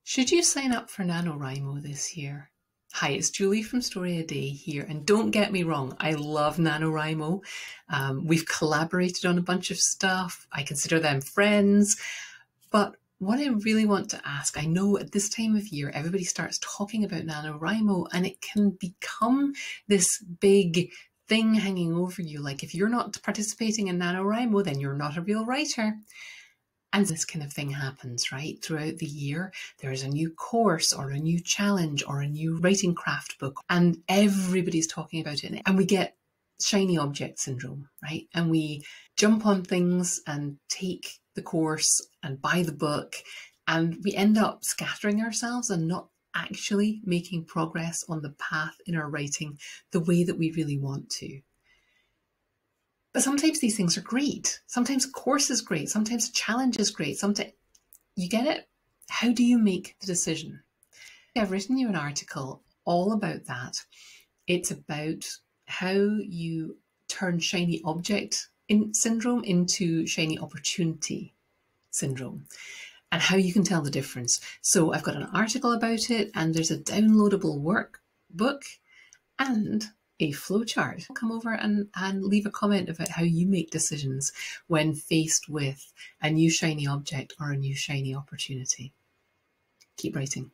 Should you sign up for NaNoWriMo this year? Hi, it's Julie from StoryADay here, and don't get me wrong, I love NaNoWriMo. We've collaborated on a bunch of stuff. I consider them friends, but what I really want to ask, I know at this time of year, everybody starts talking about NaNoWriMo and it can become this big thing hanging over you. Like if you're not participating in NaNoWriMo, then you're not a real writer. And this kind of thing happens, right? Throughout the year, there is a new course or a new challenge or a new writing craft book, and everybody's talking about it. And we get shiny object syndrome, right? And we jump on things and take the course and buy the book, and we end up scattering ourselves and not actually making progress on the path in our writing the way that we really want to. But sometimes these things are great. Sometimes a course is great. Sometimes a challenge is great. Sometimes, you get it? How do you make the decision? I've written you an article all about that. It's about how you turn shiny object syndrome into shiny opportunity syndrome and how you can tell the difference. So I've got an article about it, and there's a downloadable workbook and a flowchart. Come over and leave a comment about how you make decisions when faced with a new shiny object or a new shiny opportunity. Keep writing.